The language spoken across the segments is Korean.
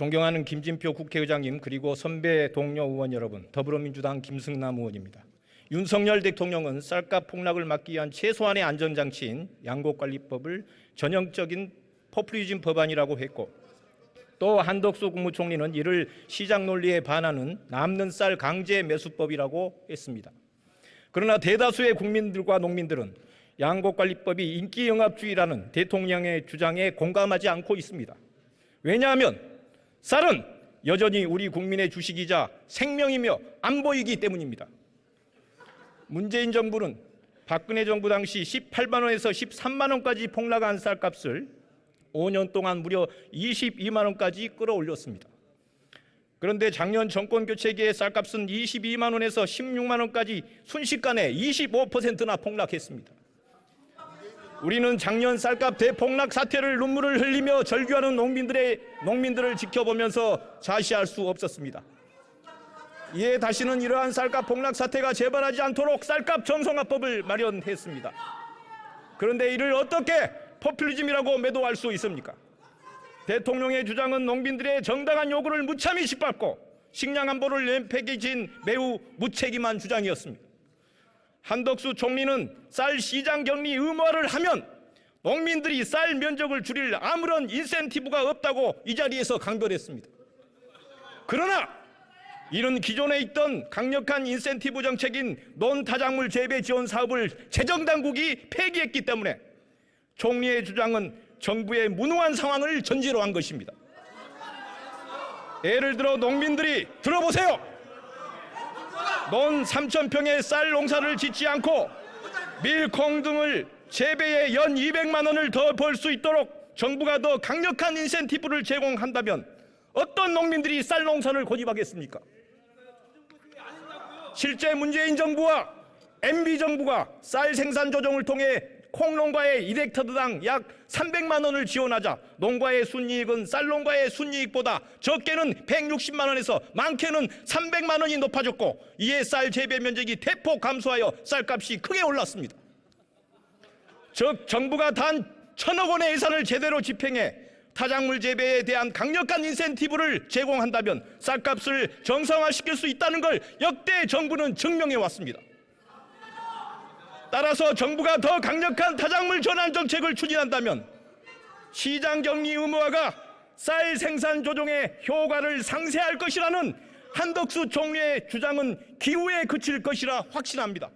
존경하는 김진표 국회의장님, 그리고 선배 동료 의원 여러분, 더불어민주당 김승남 의원입니다. 윤석열 대통령은 쌀값 폭락을 막기 위한 최소한의 안전장치인 양곡관리법을 전형적인 포퓰리즘 법안이라고 했고, 또 한덕수 국무총리는 이를 시장 논리에 반하는 남는 쌀 강제 매수법이라고 했습니다. 그러나 대다수의 국민들과 농민들은 양곡관리법이 인기영합주의라는 대통령의 주장에 공감하지 않고 있습니다. 왜냐하면 쌀은 여전히 우리 국민의 주식이자 생명이며 안보이기 때문입니다. 문재인 정부는 박근혜 정부 당시 18만 원에서 13만 원까지 폭락한 쌀값을 5년 동안 무려 22만 원까지 끌어올렸습니다. 그런데 작년 정권 교체기에 쌀값은 22만 원에서 16만 원까지 순식간에 25%나 폭락했습니다. 우리는 작년 쌀값 대폭락 사태를 눈물을 흘리며 절규하는 농민들을 지켜보면서 자시할 수 없었습니다. 이에 다시는 이러한 쌀값 폭락 사태가 재발하지 않도록 쌀값 정성화법을 마련했습니다. 그런데 이를 어떻게 포퓰리즘이라고 매도할 수 있습니까? 대통령의 주장은 농민들의 정당한 요구를 무참히 짓밟고 식량 안보를 내팽개친 매우 무책임한 주장이었습니다. 한덕수 총리는 쌀 시장 격리 의무화를 하면 농민들이 쌀 면적을 줄일 아무런 인센티브가 없다고 이 자리에서 강변했습니다. 그러나 이는 기존에 있던 강력한 인센티브 정책인 논타작물 재배 지원 사업을 재정당국이 폐기했기 때문에 총리의 주장은 정부의 무능한 상황을 전제로 한 것입니다. 예를 들어 농민들이 들어보세요. 논 3,000평의 쌀 농사를 짓지 않고 밀, 콩 등을 재배에 연 200만 원을 더 벌 수 있도록 정부가 더 강력한 인센티브를 제공한다면 어떤 농민들이 쌀 농사를 고집하겠습니까? 실제 문재인 정부와 MB 정부가 쌀 생산 조정을 통해 콩농가에 1헥타르당 약 300만 원을 지원하자 농가의 순이익은 쌀농가의 순이익보다 적게는 160만 원에서 많게는 300만 원이 높아졌고, 이에 쌀 재배 면적이 대폭 감소하여 쌀값이 크게 올랐습니다. 즉 정부가 단 1,000억 원의 예산을 제대로 집행해 타작물 재배에 대한 강력한 인센티브를 제공한다면 쌀값을 정상화시킬 수 있다는 걸 역대 정부는 증명해 왔습니다. 따라서 정부가 더 강력한 타작물 전환 정책을 추진한다면 시장 격리 의무화가 쌀 생산 조정의 효과를 상쇄할 것이라는 한덕수 총리의 주장은 기우에 그칠 것이라 확신합니다.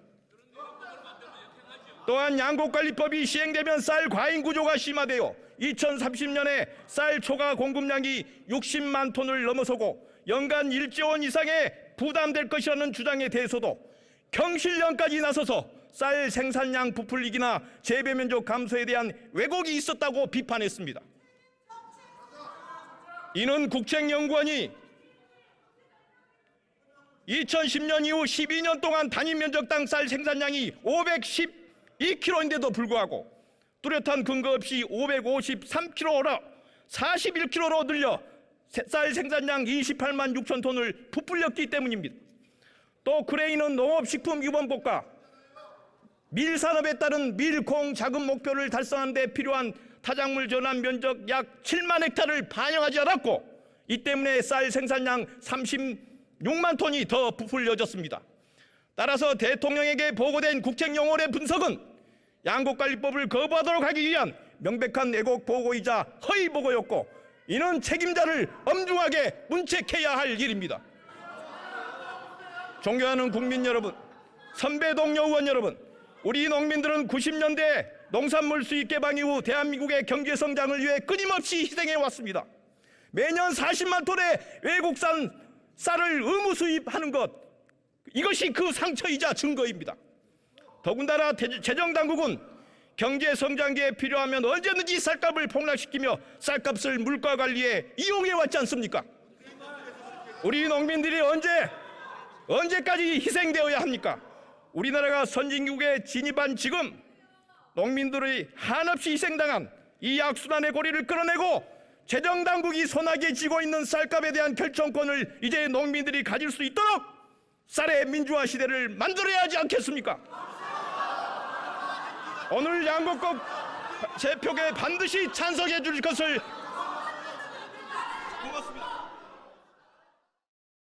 또한 양곡관리법이 시행되면 쌀 과잉 구조가 심화되어 2030년에 쌀 초과 공급량이 60만 톤을 넘어서고 연간 1조 원 이상의 부담될 것이라는 주장에 대해서도 경실련까지 나서서 쌀 생산량 부풀리기나 재배 면적 감소에 대한 왜곡이 있었다고 비판했습니다. 이는 국책연구원이 2010년 이후 12년 동안 단위 면적당 쌀 생산량이 512kg인데도 불구하고 뚜렷한 근거 없이 553kg로 41kg로 늘려 쌀 생산량 28만 6천 톤을 부풀렸기 때문입니다. 또 크레인은 농업식품유본법과 밀산업에 따른 밀, 콩 자급 목표를 달성하는 데 필요한 타작물 전환 면적 약 7만 헥타를 반영하지 않았고, 이 때문에 쌀 생산량 36만 톤이 더 부풀려졌습니다. 따라서 대통령에게 보고된 국책연구원의 분석은 양곡관리법을 거부하도록 하기 위한 명백한 왜곡 보고이자 허위 보고였고, 이는 책임자를 엄중하게 문책해야 할 일입니다. 존경하는 국민 여러분, 선배 동료 의원 여러분, 우리 농민들은 90년대 농산물 수입 개방 이후 대한민국의 경제 성장을 위해 끊임없이 희생해 왔습니다. 매년 40만 톤의 외국산 쌀을 의무 수입하는 것, 이것이 그 상처이자 증거입니다. 더군다나 재정당국은 경제 성장기에 필요하면 언제든지 쌀값을 폭락시키며 쌀값을 물가 관리에 이용해 왔지 않습니까? 우리 농민들이 언제까지 희생되어야 합니까? 우리나라가 선진국에 진입한 지금 농민들이 한없이 희생당한 이 악순환의 고리를 끌어내고 재정당국이 손아귀에 쥐고 있는 쌀값에 대한 결정권을 이제 농민들이 가질 수 있도록 쌀의 민주화 시대를 만들어야 하지 않겠습니까? 오늘 양곡법 제표에 반드시 찬성해 줄 것을 고맙습니다.